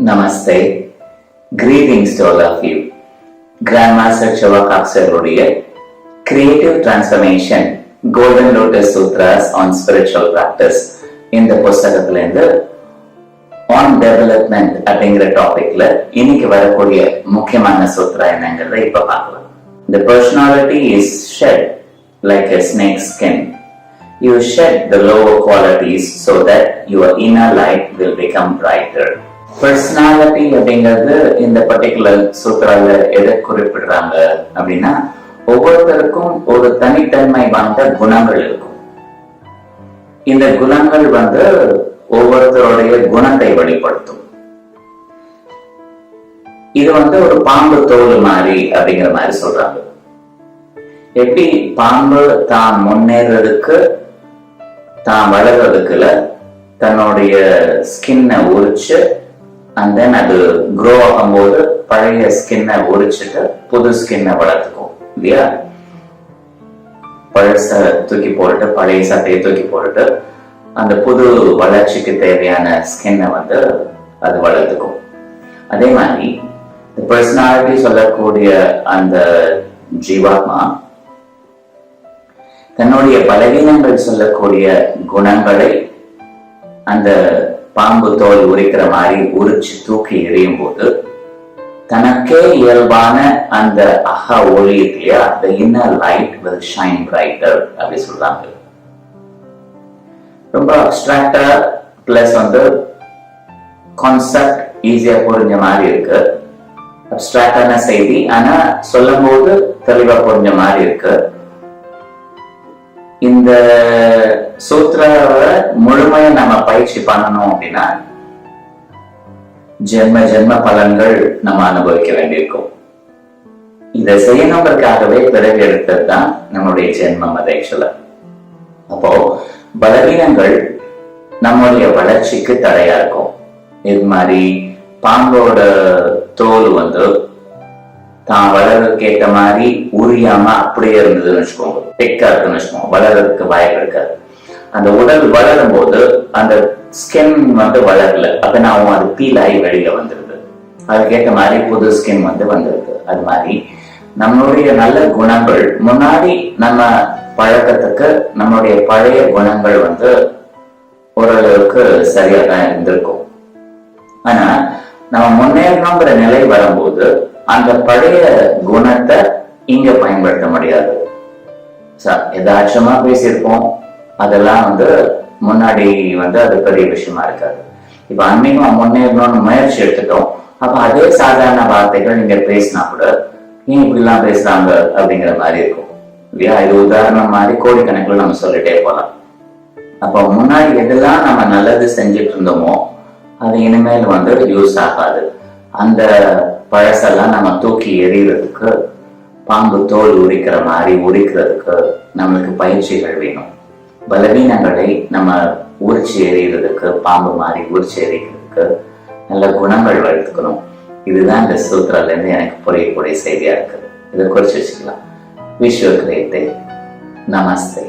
Namaste. Greetings to all of you. Grandmaster Chivakaksharuடைய Creative Transformation Golden Lotus Sutras on Spiritual Practice இந்த புஸ்தகத்திலிருந்து On Development அப்படிங்கிற டாபிக்ல இன்னைக்கு வரக்கூடிய முக்கியமான சூத்ரா என்னங்கிறத இப்ப பார்க்கலாம். The personality is shed like a snake skin. You shed the lower qualities so that your inner light will become brighter. Personality அப்படிங்கிறது இந்த பர்டிகுலர் சூத்திரால எதை குறிப்பிடுறாங்க அப்படின்னா, ஒவ்வொருத்தருக்கும் ஒரு தனித்தன்மை வாய்ந்த குணங்கள் இருக்கும். இந்த குணங்கள் ஒவ்வொருத்தருடைய குணத்தை வெளிப்படுத்தும். இது ஒரு பாம்பு தோல் மாதிரி அப்படிங்கிற மாதிரி சொல்றாங்க. எப்படி பாம்பு தான் முன்னேறதுக்கு தான் வளர்றதுக்குல தன்னுடைய ஸ்கின்னை உரிச்சு and then அது grow ஆகும்போது பழைய ஸ்கின்னை உரிச்சுட்டு புது ஸ்கின்னை வளர்த்துக்கும் இல்லையா? பழச தூக்கி போட்டுட்டு பழைய சட்டையை தூக்கி போட்டுட்டு அந்த புது வளர்ச்சிக்கு தேவையான ஸ்கின்னை அது வளர்த்துக்கும். அதே மாதிரி பர்சனாலிட்டி சொல்லக்கூடிய அந்த ஜீவாத்மா தன்னுடைய பலவீனங்கள் சொல்லக்கூடிய குணங்களை அந்த பாம்பு தோல் உரிக்கிற மாதிரி உரிச்சு தூக்கி எறியும் போது தனக்கே இயல்பான அந்த அக ஒளி இல்லையா, the inner light will shine brighter அப்படி சொல்றாங்க. ரொம்ப அப்டிராக்டா பிளஸ் கான்செப்ட் ஈஸியா புரிஞ்ச மாதிரி இருக்கு. அப்டிராக்டான செய்தி ஆனா சொல்லும் போது தெளிவா புரிஞ்ச மாதிரி இருக்கு. இந்த சூத்திராவை முழுமையா நம்ம பயிற்சி பண்ணணும் அப்படின்னா ஜென்ம ஜென்ம பலன்கள் நம்ம அனுபவிக்க வேண்டியிருக்கும். இதை செய்யணுங்கிறதுக்காகவே பிறகு எடுத்தது தான் நம்மளுடைய ஜென்மம். ஆக்சுவலா அப்போ பலவீனங்கள் நம்மளுடைய வளர்ச்சிக்கு தடையா இருக்கும். இது மாதிரி பாம்போட தோல் தான் வளர்றதுக்கு ஏற்ற மாதிரி உரியாம அப்படியே இருந்ததுன்னு வச்சுக்கோங்க, டெக்கா இருக்குன்னு வச்சுக்கோங்க, வளர்றதுக்கு வாய்ப்பு இருக்காது. அந்த உடல் வளரும் போது அந்த ஸ்கின் வளரல, அப்ப நான் அது பீல் ஆகி வெளியில வந்துருது. அதுக்கேற்ற மாதிரி புது ஸ்கின் வந்துருக்கு. அது மாதிரி நம்மளுடைய நல்ல குணங்கள் முன்னாடி நம்ம பழக்கத்துக்கு நம்மளுடைய பழைய குணங்கள் ஓரளவுக்கு சரியா தான் இருந்திருக்கும். ஆனா நம்ம முன்னேறணுங்கிற நிலை வரும்போது அந்த பழைய குணத்தை இங்க பயன்படுத்த முடியாது. எதாச்சமா பேசியிருப்போம், அதெல்லாம் முன்னாடி அது பெரிய விஷயமா இருக்காது. இப்ப அன்னைக்கு முன்னேறணும்னு முயற்சி எடுத்துட்டோம், அப்ப அதே சாதாரண வார்த்தைகள் நீங்க பேசினா கூட ஏன் இப்படி எல்லாம் பேசுறாங்க அப்படிங்கிற மாதிரி இருக்கும் இல்லையா? இது உதாரணம் மாதிரி கோடிக்கணக்கில் நம்ம சொல்லிட்டே போலாம். அப்ப முன்னாடி எதெல்லாம் நம்ம நல்லது செஞ்சுட்டு இருந்தோமோ அது இனிமேல் யூஸ் ஆகாது. அந்த பழசெல்லாம் நம்ம தூக்கி எறிகிறதுக்கு பாம்பு தோல் உரிக்கிற மாதிரி உரிக்கிறதுக்கு நம்மளுக்கு பயிற்சிகள் வேணும். பலவீனங்களை நம்ம உரிச்சு எறிகிறதுக்கு பாம்பு மாதிரி உரிச்சு எறிகிறதுக்கு நல்ல குணங்கள் வளர்த்துக்கணும். இதுதான் இந்த சூத்திரால இருந்து எனக்கு புரியக்கூடிய செய்தியா இருக்கு. இதை குறிச்சு வச்சுக்கலாம். Wish you a great day. Namaste.